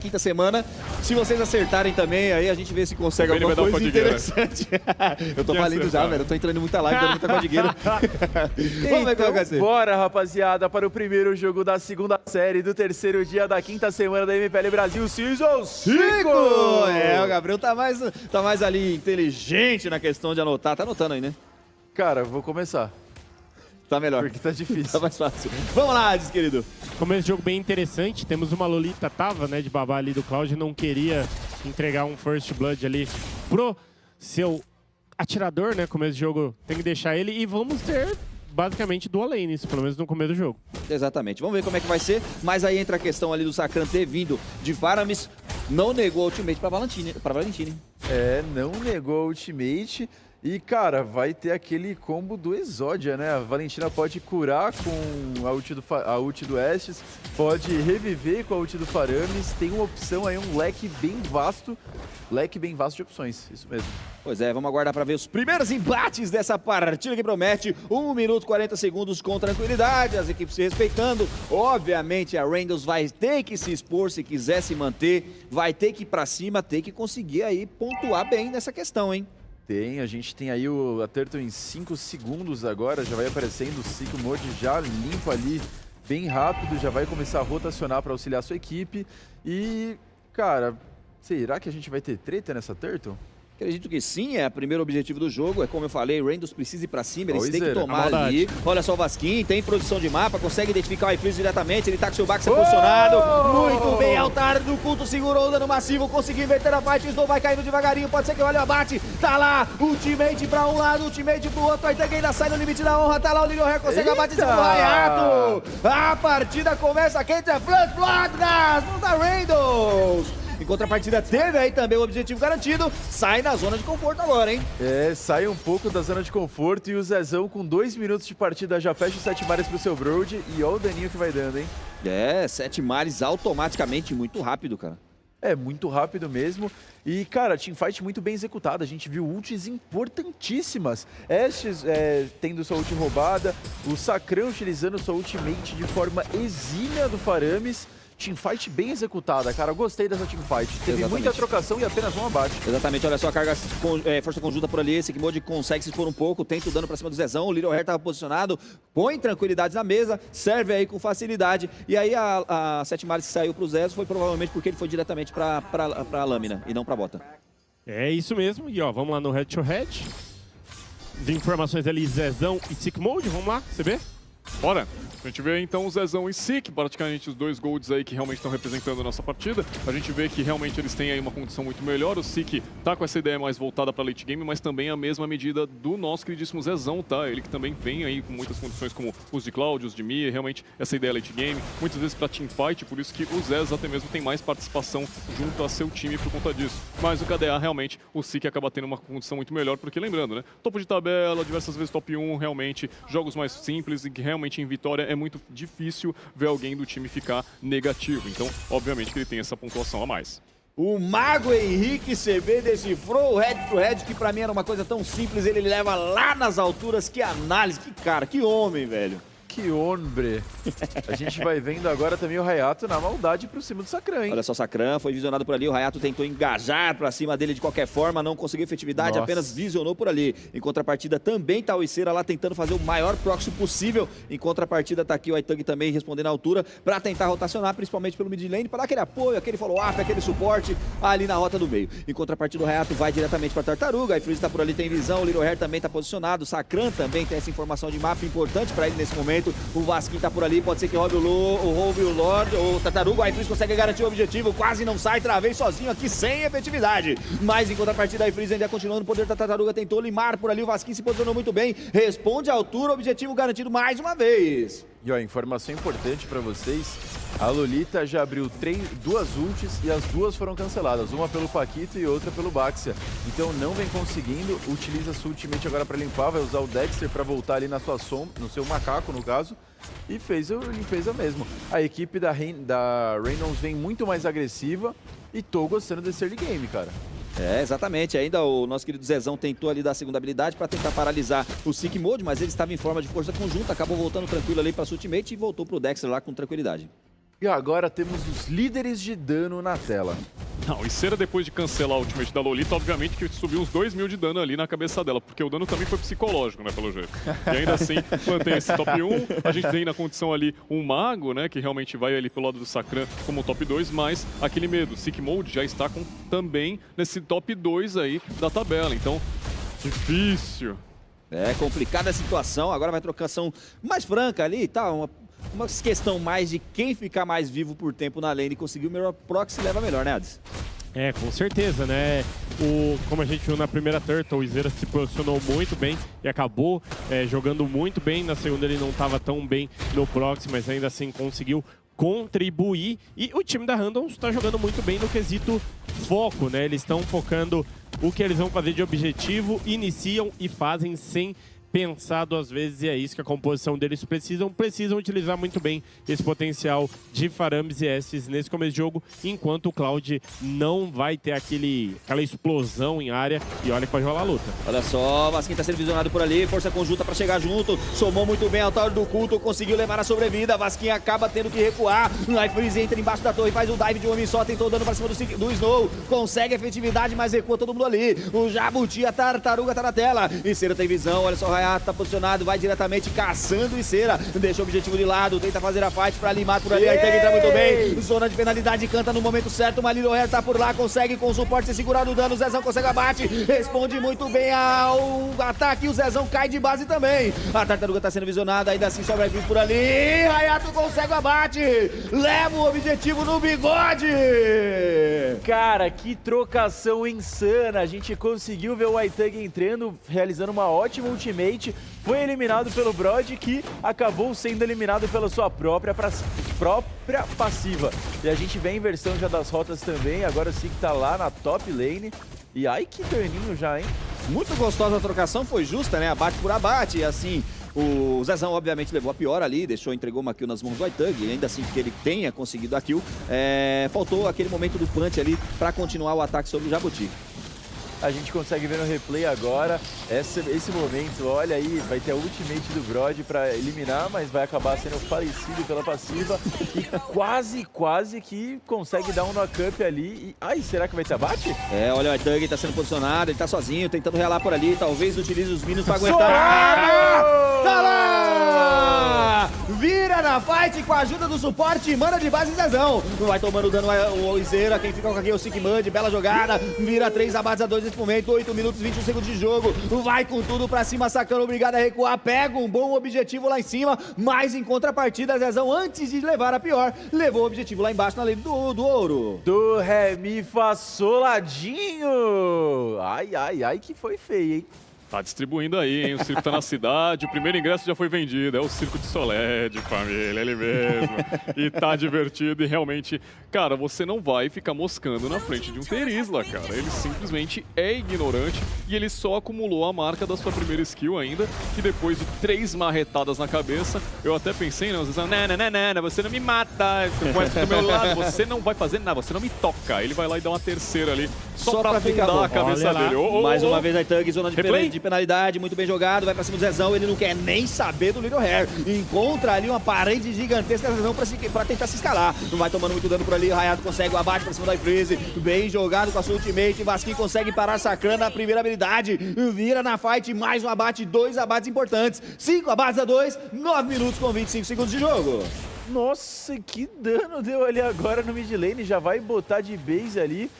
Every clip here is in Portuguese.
Quinta semana, se vocês acertarem também, aí a gente vê se consegue alguma coisa interessante. Eu tô falindo já, velho, eu tô entrando em muita live, dando muita codigueira. Vamos ver como vai ser. Bora, rapaziada, para o primeiro jogo da segunda série do terceiro dia da quinta semana da MPL Brasil Season 5! É, o Gabriel tá mais ali inteligente na questão de anotar. Tá anotando aí, né? Cara, vou começar. Tá melhor. Porque tá difícil. Tá mais fácil. Vamos lá, diz querido. Começo de jogo bem interessante. Temos uma Lolita, de babá ali do Cloud, não queria entregar um First Blood ali pro seu atirador, né? Começo de jogo tem que deixar ele e vamos ter basicamente dual lanes, pelo menos no começo do jogo. Exatamente. Vamos ver como é que vai ser. Mas aí entra a questão ali do Sakran ter vindo de Faramis. Não negou a ultimate pra Valentine. É, não negou a ultimate. E, cara, vai ter aquele combo do Exodia, né? A Valentina pode curar com a ult do Estes, pode reviver com a ult do Faramis. Tem uma opção aí, um leque bem vasto de opções, isso mesmo. Pois é, vamos aguardar para ver os primeiros embates dessa partida que promete 1 minuto e 40 segundos com tranquilidade, as equipes se respeitando. Obviamente a Randalls vai ter que se expor se quiser se manter, vai ter que ir para cima, ter que conseguir aí pontuar bem nessa questão, hein? A gente tem aí a Turtle em 5 segundos agora, já vai aparecendo o Ciclo Mode já limpo ali, bem rápido, já vai começar a rotacionar para auxiliar a sua equipe. E, cara, será que a gente vai ter treta nessa Turtle? Acredito que sim, é o primeiro objetivo do jogo, é como eu falei, Randalls precisa ir pra cima, eles têm que tomar ali. Olha só o Vasquinho, tem produção de mapa, consegue identificar o iFreeze diretamente, ele tá com seu Baxa posicionado. Muito bem, Altar do Culto segurou o dano massivo, conseguiu inverter a fight, o Snow vai caindo devagarinho, pode ser que olhe o abate, tá lá, ultimate pra um lado, ultimate pro outro, a Itang ainda sai no limite da honra, tá lá o Little Hair, consegue abate em cima do Hayato. A partida começa quente, é Blood nas mãos da Randalls. Em contrapartida, teve aí também o objetivo garantido. Sai da zona de conforto agora, hein? É, sai um pouco da zona de conforto e o Zezão com 2 minutos de partida já fecha os 7 mares pro seu Broad. E olha o daninho que vai dando, hein? É, 7 mares automaticamente, muito rápido, cara. É, muito rápido mesmo. E, cara, teamfight muito bem executada. A gente viu ults importantíssimas. Estes tendo sua ult roubada, o Sakran utilizando sua ultimate de forma exímia do Faramis. Teamfight bem executada, cara. Eu gostei dessa teamfight. Teve muita trocação e apenas um abate. Exatamente, olha só a carga, força conjunta por ali. Esse Mode consegue se expor um pouco, tenta o dano pra cima do Zezão. O Little Hair tava posicionado, põe tranquilidade na mesa, serve aí com facilidade. E aí a 7 Mares que saiu pro Zezo foi provavelmente porque ele foi diretamente pra lâmina e não pra bota. É isso mesmo. E ó, vamos lá no head to head. De informações ali, Zezão e Sick Mode, vamos lá, CB? Bora! A gente vê então o Zezão e Sick, praticamente os dois golds aí que realmente estão representando a nossa partida. A gente vê que realmente eles têm aí uma condição muito melhor. O Sick tá com essa ideia mais voltada para late game, mas também a mesma medida do nosso queridíssimo Zezão, tá? Ele que também vem aí com muitas condições como os de Cloud, os de Mi, realmente essa ideia late game, muitas vezes para teamfight, por isso que o Zez até mesmo tem mais participação junto a seu time por conta disso. Mas o KDA realmente, o Sick acaba tendo uma condição muito melhor, porque lembrando, né? Topo de tabela, diversas vezes top 1, realmente, jogos mais simples e que realmente em vitória é muito difícil ver alguém do time ficar negativo. Então, obviamente que ele tem essa pontuação a mais. O Mago Henrique CB decifrou o head to head, que pra mim era uma coisa tão simples, ele leva lá nas alturas. Que análise, que cara, que homem, velho. Que hombre. A gente vai vendo agora também o Hayato na maldade pro cima do Sakran, hein? Olha só, o Sakran foi visionado por ali, o Hayato tentou engajar pra cima dele de qualquer forma, não conseguiu efetividade, apenas visionou por ali. Em contrapartida também tá o Iceira lá tentando fazer o maior proxy possível. Em contrapartida tá aqui o Itang também respondendo à altura pra tentar rotacionar, principalmente pelo mid lane, pra dar aquele apoio, aquele follow-up, aquele suporte ali na rota do meio. Em contrapartida o Hayato vai diretamente pra Tartaruga, a iFreeze tá por ali, tem visão, o Little Hair também tá posicionado, o Sakran também tem essa informação de mapa importante pra ele nesse momento. O Vasquinho tá por ali, pode ser que roube o Lord, o Tartaruga, o iFreeze consegue garantir o objetivo, quase não sai, travei sozinho aqui, sem efetividade. Mas em contrapartida, a iFreeze ainda continuando, o poder da Tartaruga tentou limar por ali, o Vasquinho se posicionou muito bem, responde à altura, objetivo garantido mais uma vez. E ó, informação importante pra vocês, a Lolita já abriu 2 ults e as 2 foram canceladas, uma pelo Paquito e outra pelo Baxia. Então não vem conseguindo, utiliza sua ultimate agora pra limpar, vai usar o Dexter pra voltar ali na sua sombra, no seu macaco no caso, e fez a limpeza mesmo. A equipe da Reynolds vem muito mais agressiva e tô gostando desse early game, cara. É, exatamente. Ainda o nosso querido Zezão tentou ali dar a segunda habilidade para tentar paralisar o Sick Mode, mas ele estava em forma de força conjunta, acabou voltando tranquilo ali para sua ultimate e voltou pro Dexter lá com tranquilidade. E agora temos os líderes de dano na tela. Não, e Cera, depois de cancelar o ultimate da Lolita, obviamente que subiu uns 2.000 de dano ali na cabeça dela, porque o dano também foi psicológico, né, pelo jeito. E ainda assim, mantém esse top 1. A gente tem na condição ali um mago, né, que realmente vai ali pelo lado do Sakran como top 2, mas aquele medo, Sick Mode já está também nesse top 2 aí da tabela. Então, difícil. É complicada a situação, agora vai trocação mais franca ali e tal, uma questão mais de quem ficar mais vivo por tempo na lane e conseguir o melhor proxy leva melhor, né, Ades? É, com certeza, né? Como a gente viu na primeira Turtle, o Zera se posicionou muito bem e acabou jogando muito bem. Na segunda ele não estava tão bem no proxy, mas ainda assim conseguiu contribuir. E o time da Randoms está jogando muito bem no quesito foco, né? Eles estão focando o que eles vão fazer de objetivo, iniciam e fazem sem pensar duas vezes, e é isso que a composição deles precisam utilizar muito bem esse potencial de Faramis e Estes nesse começo de jogo, enquanto o Cloud não vai ter aquela explosão em área, e olha que pode rolar a luta. Olha só, Vasquinho tá sendo visionado por ali, força conjunta pra chegar junto, somou muito bem ao Tower do Culto, conseguiu levar a sobrevida, Vasquinho acaba tendo que recuar, Life Freeze entra embaixo da torre, faz o dive de um homem só, tentou dano pra cima do Snow, consegue efetividade, mas recua todo mundo ali, o Jabuti, a Tartaruga tá na tela, e Cera tem visão, olha só, o Hayato tá posicionado, vai diretamente caçando e Cera, deixa o objetivo de lado, tenta fazer a fight pra limar por ali, a Itag entra muito bem, zona de penalidade, canta no momento certo, uma Little Hair tá por lá, consegue com o suporte ser segurado o dano, o Zezão consegue abate, responde muito bem ao ataque, o Zezão cai de base também, a Tartaruga tá sendo visionada, ainda assim sobrevive por ali, Hayato consegue o abate, leva o objetivo no bigode! Cara, que trocação insana, a gente conseguiu ver o Itag entrando, realizando uma ótima ultimate, foi eliminado pelo Brod, que acabou sendo eliminado pela sua própria passiva. E a gente vê a inversão já das rotas também, agora o Sig tá lá na top lane. E ai, que daninho já, hein? Muito gostosa a trocação, foi justa, né? Abate por abate, e assim... O Zezão, obviamente, levou a pior ali, entregou uma kill nas mãos do Itag, e ainda assim que ele tenha conseguido a kill, faltou aquele momento do punch ali para continuar o ataque sobre o Jabuti. A gente consegue ver no replay agora esse momento, olha aí, vai ter a ultimate do Brod para eliminar, mas vai acabar sendo falecido pela passiva e quase que consegue dar um knock-up ali. E, ai, será que vai ter abate? Olha, o Itag tá sendo posicionado, ele tá sozinho, tentando relar por ali, talvez utilize os minions para aguentar. Tá lá! Vira na fight com a ajuda do suporte, mana de base Zezão. Vai tomando dano o Zera, quem fica com aqui é o Sigmund, bela jogada, vira 3 abates a 2 nesse momento, 8 minutos e 21 segundos de jogo, vai com tudo pra cima, Sakana obrigado a recuar, pega um bom objetivo lá em cima, mas em contrapartida, Zezão, antes de levar a pior, levou o objetivo lá embaixo na lane do ouro. Do Ré, Mi, Fá, Soladinho! Ai, que foi feio, hein? Tá distribuindo aí, hein? O circo tá na cidade, o primeiro ingresso já foi vendido. É o Circo de Soled, família, ele mesmo. E tá divertido e realmente, cara, você não vai ficar moscando na frente de um Terizla, cara. Ele simplesmente é ignorante e ele só acumulou a marca da sua primeira skill ainda, que depois de 3 marretadas na cabeça, eu até pensei, né? Vocês não, você não me mata, do meu lado, você não vai fazer nada, você não me toca. Ele vai lá e dá uma terceira ali, só pra afundar a cabeça dele. Mais uma vez a Itag, zona de penalidade, muito bem jogado, vai pra cima do Zezão, ele não quer nem saber do Little Hair, encontra ali uma parede gigantesca do Zezão pra tentar se escalar, não vai tomando muito dano por ali, o Hayato consegue o abate pra cima do iFreeze, bem jogado com a sua ultimate, Vasquinho consegue parar Sakana na primeira habilidade, vira na fight, mais um abate, 2 abates importantes, 5 abates a 2, 9 minutos com 25 segundos de jogo. Nossa, que dano deu ali agora no mid lane, já vai botar de base ali.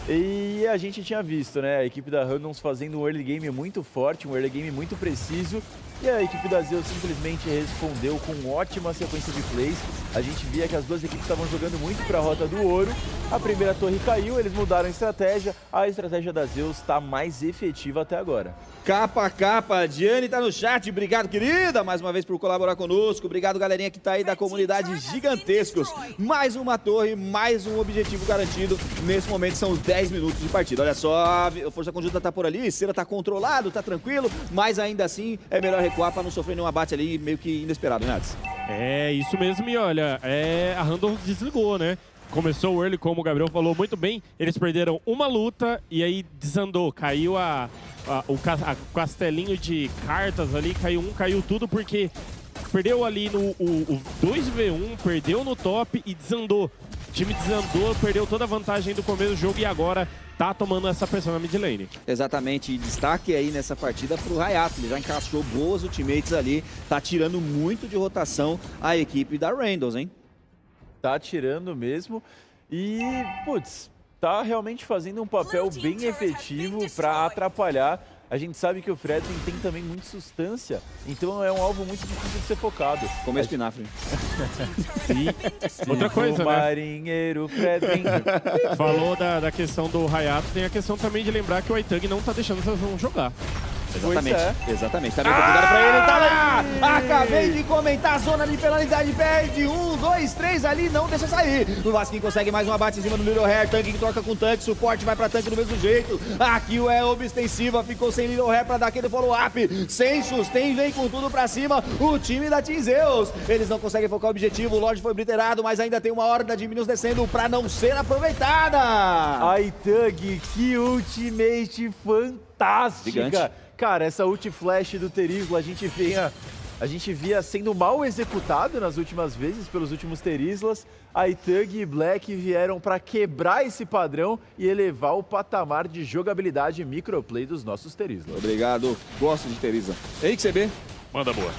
E a gente tinha visto, né, a equipe da Randoms fazendo um early game muito forte, um early game muito preciso, e a equipe da Zeus simplesmente respondeu com ótima sequência de plays. A gente via que as duas equipes estavam jogando muito para a rota do ouro, a primeira torre caiu, eles mudaram a estratégia da Zeus está mais efetiva até agora. Capa, Diane tá no chat, obrigado querida, mais uma vez por colaborar conosco, obrigado galerinha que tá aí da comunidade Gigantescos, mais uma torre, mais um objetivo garantido, nesse momento são 10 minutos de partida, olha só, a força conjunta tá por ali, Cera tá controlado, tá tranquilo, mas ainda assim é melhor recuar para não sofrer nenhum abate ali meio que inesperado, né, Ades? É isso mesmo, e olha, a Randoms desligou, né? Começou o early, como o Gabriel falou muito bem, eles perderam uma luta e aí desandou, caiu o castelinho de cartas ali, caiu tudo porque perdeu ali no 2v1, perdeu no top e desandou. O time desandou, perdeu toda a vantagem do começo do jogo e agora tá tomando essa pressão na mid lane. Exatamente, e destaque aí nessa partida pro Hayato, ele já encaixou boas ultimates ali, tá tirando muito de rotação a equipe da Randalls, hein? Tá tirando mesmo e, putz, tá realmente fazendo um papel bem efetivo para atrapalhar. A gente sabe que o Fredrin tem também muita substância, então é um alvo muito difícil de ser focado. Como espinafre. E outra coisa, o né? marinheiro Fredrin. Falou da questão do Hayato, tem a questão também de lembrar que o Aitang não tá deixando essas vão jogar. Exatamente, Pois exatamente. Tá bem cuidado pra ele, tá lá! Acabei de comentar, zona de penalidade, perde 1, 2, 3 ali, não deixa sair. O Vasquinho consegue mais um abate em cima do Little Hair, tanque que troca com tanque, suporte vai pra tanque do mesmo jeito. Aqui o Elb extensiva, ficou sem Little Hair pra dar aquele follow-up, sem sustain, vem com tudo pra cima, o time da Team Zeus. Eles não conseguem focar o objetivo, o Lorde foi obliterado, mas ainda tem uma horda de minions descendo pra não ser aproveitada. Aitang, que ultimate fantástica! Gigante. Cara, essa ult flash do Terizla a gente via sendo mal executado nas últimas vezes pelos últimos Terizlas. Aitang e Black vieram para quebrar esse padrão e elevar o patamar de jogabilidade e microplay dos nossos Terizlas. Obrigado, gosto de Teresa. Ei, CB. Manda boa.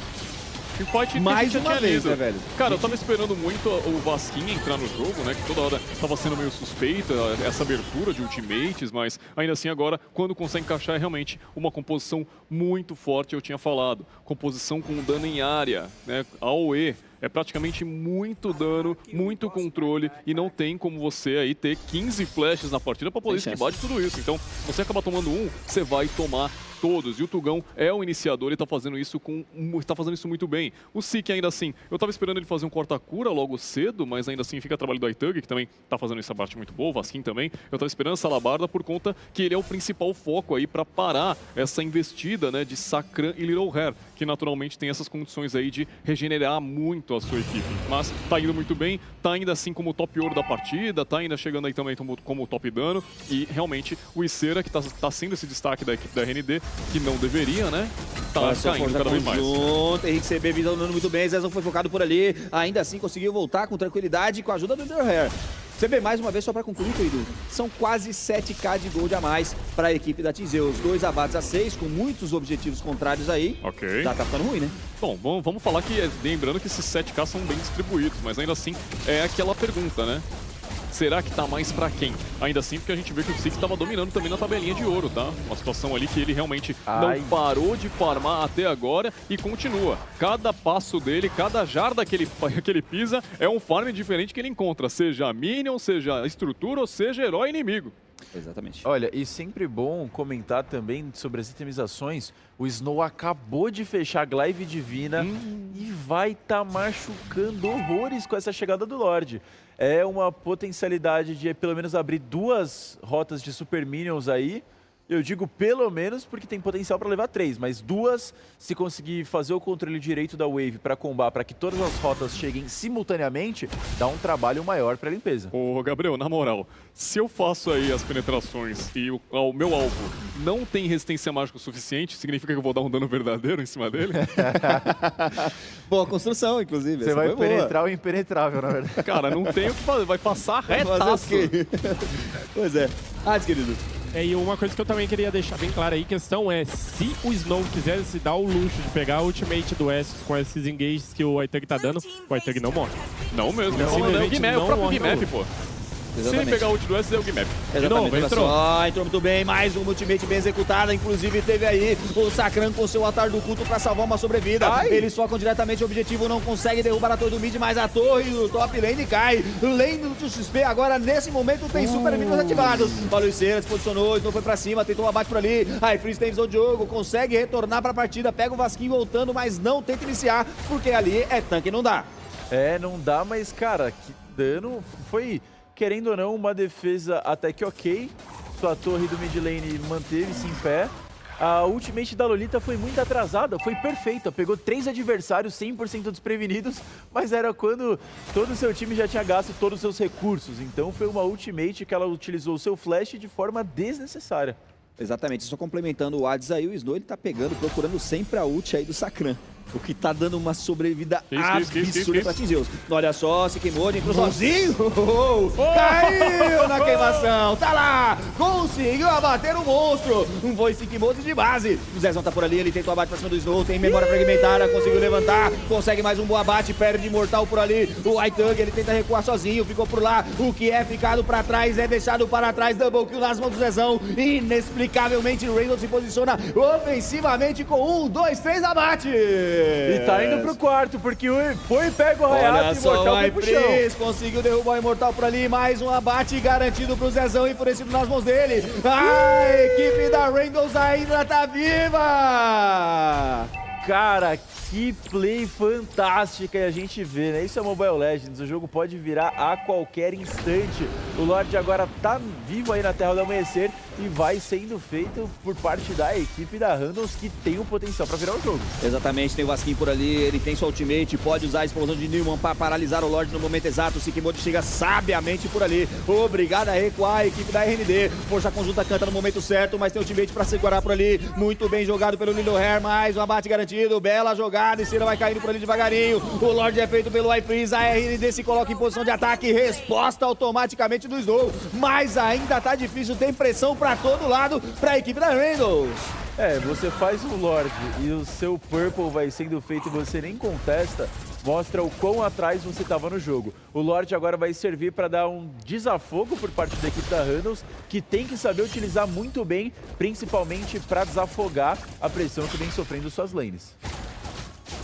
Teamfight Mais uma vez, né, velho? Cara, eu tava esperando muito o Vasquinho entrar no jogo, né? Que toda hora tava sendo meio suspeita essa abertura de ultimates, mas ainda assim agora, quando consegue encaixar, é realmente uma composição muito forte, eu tinha falado. Composição com dano em área, né? AOE. É praticamente muito dano, muito controle e não tem como você aí ter 15 flashes na partida para poder esquivar de tudo isso. Então, você acaba tomando um, você vai tomar todos. E o Tugão é o iniciador e tá fazendo isso muito bem. O Sik ainda assim, eu tava esperando ele fazer um corta-cura logo cedo, mas ainda assim fica trabalho do Aitang, que também tá fazendo essa parte muito boa, o Vasquinho também. Eu tava esperando essa alabarda por conta que ele é o principal foco aí para parar essa investida, né, de Sakran e Little Hair, que naturalmente tem essas condições aí de regenerar muito a sua equipe. Mas tá indo muito bem, tá ainda assim como o top ouro da partida, tá ainda chegando aí também como top dano, e realmente o Icera, que tá sendo esse destaque da equipe da RND, que não deveria, né? Tá caindo cada vez mais. Henrique CB visando muito bem, Zezão foi focado por ali, ainda assim conseguiu voltar com tranquilidade com a ajuda do Little Hair. CB, mais uma vez, só para concluir, querido, são quase 7k de gold a mais para a equipe da Team Zeus. 2 abates a 6, com muitos objetivos contrários aí. Ok. Já tá ficando ruim, né? Bom, vamos falar que, lembrando que esses 7k são bem distribuídos, mas ainda assim é aquela pergunta, né? Será que tá mais pra quem? Ainda assim, porque a gente vê que o Sik tava dominando também na tabelinha de ouro, tá? Uma situação ali que ele realmente não parou de farmar até agora e continua. Cada passo dele, cada jarda que ele pisa é um farm diferente que ele encontra, seja minion, seja estrutura ou seja herói inimigo. Exatamente. Olha, e sempre bom comentar também sobre as itemizações. O Snow acabou de fechar a Glaive Divina e vai tá machucando horrores com essa chegada do Lorde. É uma potencialidade de pelo menos abrir 2 rotas de Super Minions aí. Eu digo pelo menos porque tem potencial para levar 3, mas 2, se conseguir fazer o controle direito da Wave para combar, para que todas as rotas cheguem simultaneamente, dá um trabalho maior para limpeza. Ô, Gabriel, na moral, se eu faço aí as penetrações e o meu alvo não tem resistência mágica o suficiente, significa que eu vou dar um dano verdadeiro em cima dele? Boa construção, inclusive. Você vai penetrar o impenetrável, na verdade. Cara, não tem o que fazer, vai passar retaço. Pois é. Querido. E uma coisa que eu também queria deixar bem clara aí, a questão é, se o Snow quiser se dar o luxo de pegar a ultimate do Essus com esses engages que o Aitang tá dando, o Aitang não morre. Não mesmo, não, o próprio Gimap, pô. Exatamente. Se ele pegar o ult do S, é o Gimap. Exatamente, entrou muito bem, mais uma ultimate bem executada, inclusive teve aí o Sakran com seu altar do culto pra salvar uma sobrevida. Eles focam diretamente o objetivo, não consegue derrubar a torre do mid, mas a torre do top lane cai. Lane do XP agora, nesse momento, tem super minions ativados. Olha o Icera, se posicionou, não foi pra cima, tentou um abate por ali. Aí Freeze tem visão de jogo, consegue retornar pra partida, pega o Vasquinho voltando, mas não tenta iniciar, porque ali é tanque, não dá. Não dá, mas cara, que dano foi... Querendo ou não, uma defesa até que ok. Sua torre do mid lane manteve-se em pé. A ultimate da Lolita foi muito atrasada, foi perfeita. Pegou 3 adversários 100% desprevenidos, mas era quando todo o seu time já tinha gasto todos os seus recursos. Então foi uma ultimate que ela utilizou o seu flash de forma desnecessária. Exatamente, só complementando o Hades aí, o Snow ele tá pegando, procurando sempre a ult aí do Sakran. O que tá dando uma sobrevida absurda pra Team Zeus. Olha só, se queimou, entrou sozinho. Caiu na queimação. Tá lá. Conseguiu abater o monstro. Um voice Kimoji de base. O Zezão tá por ali, ele tentou abate pra cima do Snow. Tem memória fragmentada, conseguiu levantar. Consegue mais um bom abate, perde Imortal por ali. O iTug, ele tenta recuar sozinho, ficou por lá. O que é ficado pra trás é deixado para trás. Double kill nas mãos do Zezão. Inexplicavelmente, o Reynolds se posiciona ofensivamente com 1, 2, 3 abates. E tá indo pro quarto, porque foi pego o Hayato e o Imortal foi pro chão. Conseguiu derrubar o Imortal por ali, mais um abate garantido pro Zezão, enfurecido nas mãos dele. A equipe da Randalls ainda tá viva! Cara, que play fantástica a gente vê, né? Isso é Mobile Legends, o jogo pode virar a qualquer instante. O Lorde agora tá vivo aí na Terra do Amanhecer e vai sendo feito por parte da equipe da Randalls, que tem o potencial para virar o jogo. Exatamente, tem o Vasquinho por ali, ele tem sua ultimate, pode usar a explosão de Newman para paralisar o Lorde no momento exato. O Sikimoto chega sabiamente por ali, obrigado a recuar a equipe da RND. Força conjunta canta no momento certo, mas tem ultimate para segurar por ali. Muito bem jogado pelo Lindo Hair, mais um abate garantido, bela jogada, e Cera vai caindo por ali devagarinho. O Lorde é feito pelo iFreeze, a RND se coloca em posição de ataque, resposta automaticamente do Snow, mas ainda tá difícil, tem pressão pra todo lado pra equipe da Randalls. Você faz o Lorde e o seu Purple vai sendo feito e você nem contesta, mostra o quão atrás você estava no jogo. O Lorde agora vai servir para dar um desafogo por parte da equipe da Randalls, que tem que saber utilizar muito bem, principalmente para desafogar a pressão que vem sofrendo suas lanes.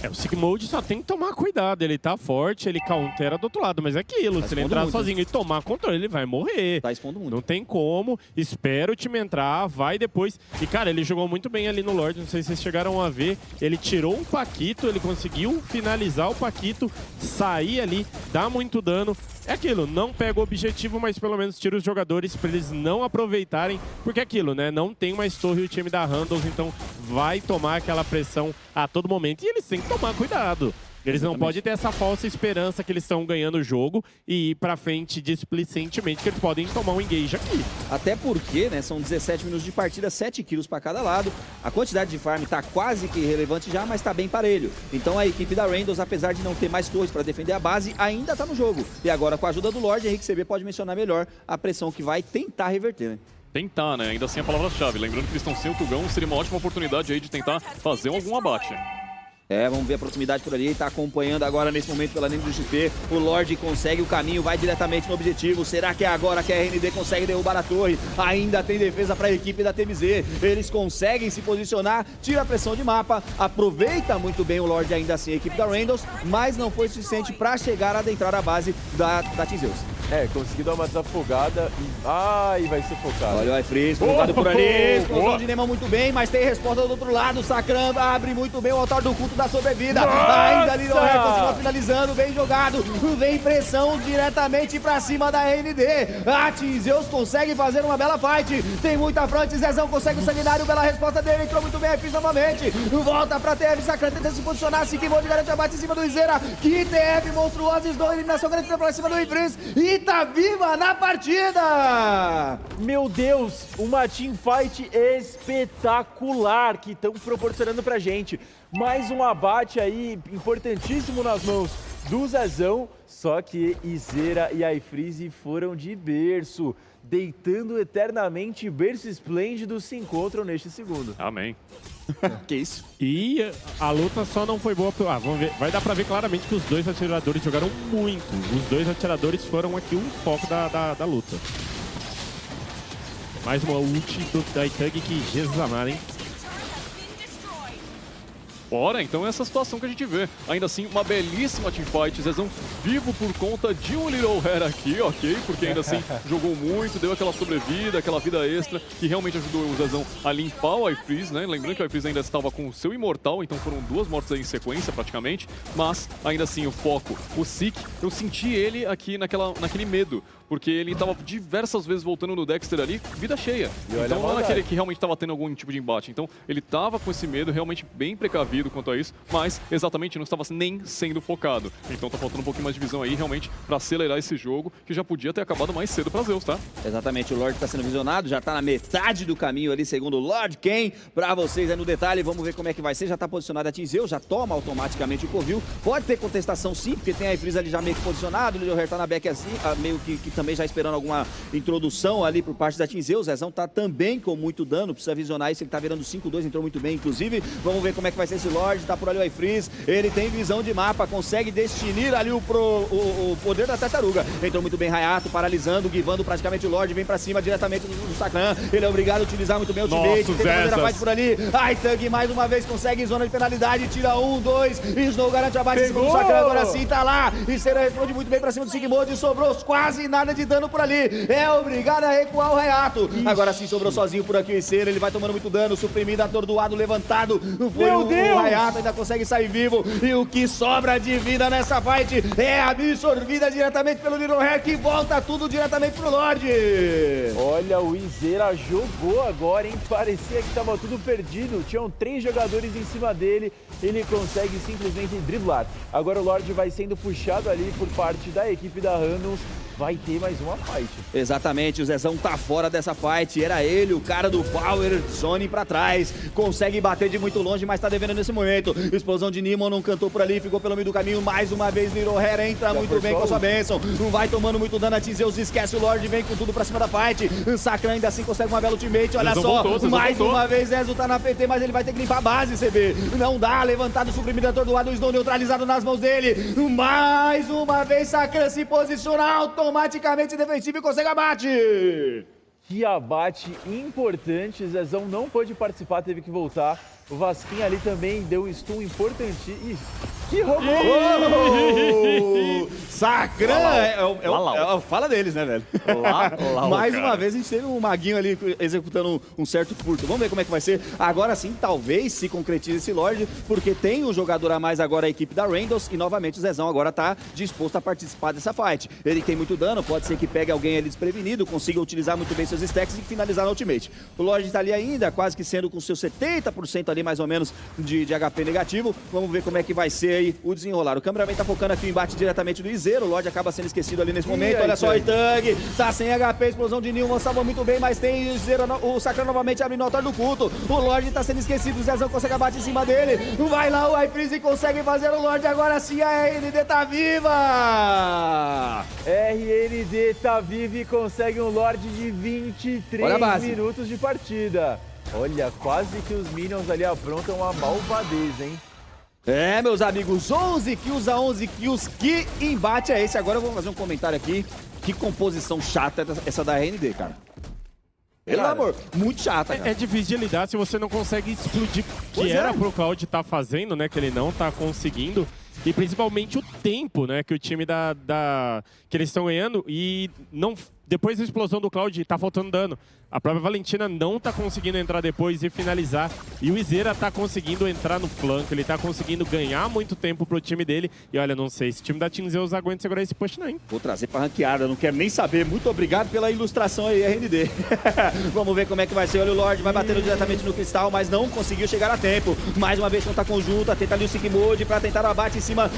O Sigmode só tem que tomar cuidado, ele tá forte, ele countera do outro lado, mas é aquilo, se ele entrar sozinho e tomar controle, ele vai morrer. Tá expondo muito. Não tem como, espera o time entrar, vai depois. E cara, ele jogou muito bem ali no Lorde, não sei se vocês chegaram a ver, ele tirou um Paquito, ele conseguiu finalizar o Paquito, sair ali, dar muito dano. É aquilo, não pega o objetivo, mas pelo menos tira os jogadores para eles não aproveitarem, porque é aquilo, né, não tem mais torre o time da Randalls, então vai tomar aquela pressão a todo momento e eles têm que tomar cuidado. Eles não podem ter essa falsa esperança que eles estão ganhando o jogo e ir pra frente displicentemente, que eles podem tomar um engage aqui. Até porque, né, são 17 minutos de partida, 7 kills para cada lado. A quantidade de farm tá quase que irrelevante já, mas tá bem parelho. Então a equipe da Randalls, apesar de não ter mais torres para defender a base, ainda tá no jogo. E agora com a ajuda do Lorde, Henrique CB pode mencionar melhor a pressão que vai tentar reverter, né? Tentar, né? Ainda assim a palavra-chave. Lembrando que eles estão sem o Tugão, seria uma ótima oportunidade aí de tentar fazer algum abate. Vamos ver a proximidade por ali, tá acompanhando agora nesse momento pela linha do XP. O Lorde consegue o caminho, vai diretamente no objetivo. Será que é agora que a RND consegue derrubar a torre? Ainda tem defesa para a equipe da TMZ. Eles conseguem se posicionar, tira a pressão de mapa, aproveita muito bem o Lorde ainda assim a equipe da Randalls, mas não foi suficiente para chegar a adentrar a base da Team Zeus. Conseguiu dar uma desafogada e... Ai, vai ser focado. Olha o iFreeze, colocado por ali. Explosão de Nema muito bem, mas tem resposta do outro lado. Sacrando, abre muito bem o altar do culto da sobrevida. Ainda ali no Ré, continua finalizando, bem jogado. Vem pressão diretamente pra cima da RND. A Team Zeus consegue fazer uma bela fight. Tem muita front, Zezão consegue o sanguinário. Bela resposta dele, entrou muito bem, iFreeze novamente. Volta pra TF, Sacrando tenta se posicionar. Sikimoji garante abate em cima do Izera. Que TF monstruosa, Snow, eliminação garantida pra cima do iFreeze. E tá viva na partida! Meu Deus, uma teamfight espetacular que estão proporcionando pra gente. Mais um abate aí importantíssimo nas mãos do Zezão, só que Izera e iFreeze foram de berço, deitando eternamente. Berço esplêndido se encontram neste segundo. Amém. Que isso? E a luta só não foi boa. Vamos ver. Vai dar pra ver claramente que os dois atiradores jogaram muito. Os dois atiradores foram aqui o foco da luta. Mais uma ult da iTug que Jesus amar, hein? Bora, então é essa situação que a gente vê. Ainda assim, uma belíssima teamfight. Zezão vivo por conta de um Little Hair aqui, ok? Porque ainda assim jogou muito, deu aquela sobrevida, aquela vida extra, que realmente ajudou o Zezão a limpar o iFreeze, né? Lembrando que o iFreeze ainda estava com o seu Imortal, então foram 2 mortes aí em sequência praticamente. Mas, ainda assim, o foco, o Sik, eu senti ele aqui naquele medo. porque ele tava diversas vezes voltando no Dexter ali, vida cheia. Então não é aquele que realmente tava tendo algum tipo de embate. Então ele tava com esse medo, realmente bem precavido quanto a isso, mas exatamente não estava nem sendo focado. Então tá faltando um pouquinho mais de visão aí, realmente, pra acelerar esse jogo, que já podia ter acabado mais cedo pra Zeus, tá? Exatamente, o Lorde tá sendo visionado, já tá na metade do caminho ali, segundo o Lord Ken. Pra vocês aí no detalhe, vamos ver como é que vai ser. Já tá posicionado a Team Zeus, já toma automaticamente o Covil. Pode ter contestação sim, porque tem a iFreeze ali já meio que posicionado, o Lil tá na back assim, meio que também já esperando alguma introdução ali por parte da Team Zeus. O Zezão tá também com muito dano, precisa visionar isso, ele tá virando 5-2, entrou muito bem, inclusive. Vamos ver como é que vai ser esse Lorde, tá por ali o iFreeze, ele tem visão de mapa, consegue destinir ali o poder da tartaruga. Entrou muito bem Hayato, paralisando, guivando praticamente o Lorde, vem pra cima diretamente do Sakran. Ele é obrigado a utilizar muito bem o ultimate, tenta fazer a fight por ali. Aitag mais uma vez consegue zona de penalidade, tira 1, 2, Snow garante a bate em cima do Sakran, agora sim tá lá. E Cera responde muito bem pra cima do Sigmod, sobrou quase nada de dano por ali. É obrigado a recuar o Hayato. Agora sim sobrou sozinho por aqui o Cera, ele vai tomando muito dano, suprimido, atordoado, levantado. Foi o Hayato, ainda consegue sair vivo. E o que sobra de vida nessa fight é absorvida diretamente pelo Little Hair, que volta tudo diretamente pro Lorde. Olha, o Izera jogou agora, hein? Parecia que tava tudo perdido. Tinham 3 jogadores em cima dele. Ele consegue simplesmente driblar. Agora o Lorde vai sendo puxado ali por parte da equipe da Randoms. Vai ter mais uma fight. Exatamente, o Zezão tá fora dessa fight. Era ele, o cara do Power Zone pra trás. Consegue bater de muito longe, mas tá devendo nesse momento. Explosão de Nimon, não cantou por ali, ficou pelo meio do caminho. Mais uma vez, Little Hair entra muito bem com a sua bênção. Não vai tomando muito dano a Team Zeus, esquece o Lorde, vem com tudo pra cima da fight. Sakran ainda assim consegue uma bela ultimate, olha só. Mais uma vez, Zezo tá na PT, mas ele vai ter que limpar a base, CB. Não dá, levantado, suprimido, atordoado, o Snow neutralizado nas mãos dele. Mais uma vez, Sakran se posiciona automaticamente defensivo e consegue abate. Que abate importante, Zezão não pôde participar, teve que voltar. O Vasquinha ali também deu um stun importante. Ih, que roubou! Sakran! Fala deles, né, velho? Mais uma vez a gente teve um maguinho ali executando um certo furto. Vamos ver como é que vai ser. Agora sim, talvez se concretize esse Lorde, porque tem um jogador a mais agora, a equipe da Randos, e novamente o Zezão agora tá disposto a participar dessa fight. Ele tem muito dano, pode ser que pegue alguém ali desprevenido, consiga utilizar muito bem seus stacks e finalizar no ultimate. O Lorde tá ali ainda, quase que sendo com seus 70% ali mais ou menos de HP negativo. Vamos ver como é que vai ser aí o desenrolar. O cameraman tá focando aqui o embate diretamente do Izero. O Lorde acaba sendo esquecido ali nesse momento. Olha só o Itang, tá sem HP, explosão de Nilman, salva muito bem, mas tem o Sakran novamente abrindo o altar do culto. O Lorde tá sendo esquecido, o Zezão consegue abate em cima dele. Vai lá o iFreeze e consegue fazer o Lorde. Agora sim a RND tá viva! RND tá viva e consegue um Lorde de 23 minutos de partida. Olha, quase que os Minions ali aprontam uma malvadeza, hein? É, meus amigos, 11 kills a 11 kills, que embate é esse? Agora eu vou fazer um comentário aqui, que composição chata essa da RND, cara. Pelo amor, muito chata, cara. É difícil de lidar se você não consegue explodir, que era pro Cloud tá fazendo, né, que ele não tá conseguindo. E principalmente o tempo, né, que o time que eles estão ganhando e não... Depois da explosão do Cloud, tá faltando dano. A própria Valentina não tá conseguindo entrar depois e finalizar. E o Izera tá conseguindo entrar no flanco, ele tá conseguindo ganhar muito tempo pro time dele. E olha, não sei se o time da Team Zeus aguenta segurar esse push não, hein? Vou trazer pra ranqueada, não quero nem saber. Muito obrigado pela ilustração aí, RND. Vamos ver como é que vai ser. Olha o Lorde, vai batendo diretamente no cristal, mas não conseguiu chegar a tempo. Mais uma vez conta conjunta, tenta ali o Sigmod pra tentar o abate em cima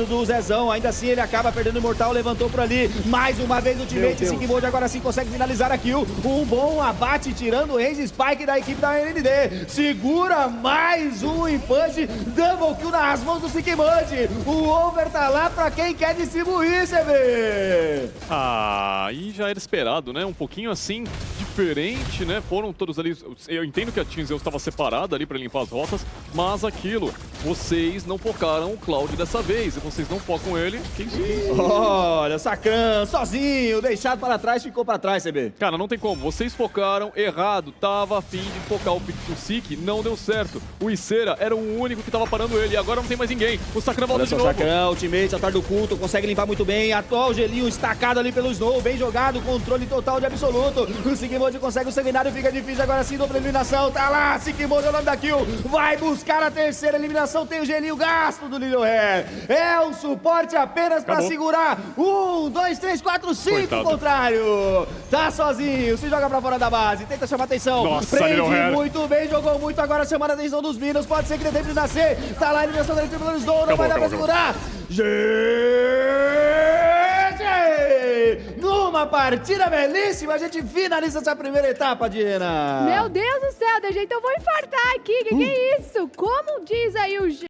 do Zezão. Ainda assim ele acaba perdendo o Imortal, levantou por ali. Mais uma vez o teammate, Sigmod agora sim consegue finalizar a kill. Um bom abate tirando o Raze Spike da equipe da RND. Segura mais um punch, double kill nas mãos do Sigmod. O over tá lá pra quem quer distribuir, CB. E já era esperado, né? Um pouquinho assim, diferente, né? Foram todos ali... Eu entendo que a Team Zeus estava separada ali pra limpar as rotas, mas aquilo, vocês não focaram o Cloud dessa vez. E vocês não focam ele. Olha, o Sakran sozinho, deixado para trás, ficou para trás, CB. Cara, não tem como. Vocês focaram errado. Tava a fim de focar o Sik, não deu certo. O Icera era o único que tava parando ele. E agora não tem mais ninguém. O Sakran volta de novo. Sakran, ultimate, altar do culto, consegue limpar muito bem. Atual gelinho estacado ali pelo Snow, bem jogado, controle total de absoluto. O Sigmod consegue o sanguinário, fica difícil agora sim, dupla eliminação. Tá lá, Sigmod é o nome da kill. Vai buscar a terceira eliminação, tem o gelinho gasto do Little Hair. É um suporte apenas pra segurar. 1, 2, 3, 4, 5, o contrário. Tá sozinho, se joga pra fora da base, tenta chamar atenção. Nossa, prende Little muito bem, jogou muito agora, chamando a atenção dos Minions. Pode ser que dê tempo de nascer. Tá lá a eliminação da equipe do Snow, não vai dar pra segurar. GG! Numa partida belíssima, a gente finaliza essa primeira etapa, Diana. Meu Deus do céu, DG, então eu vou infartar aqui. Que é isso? Como diz aí o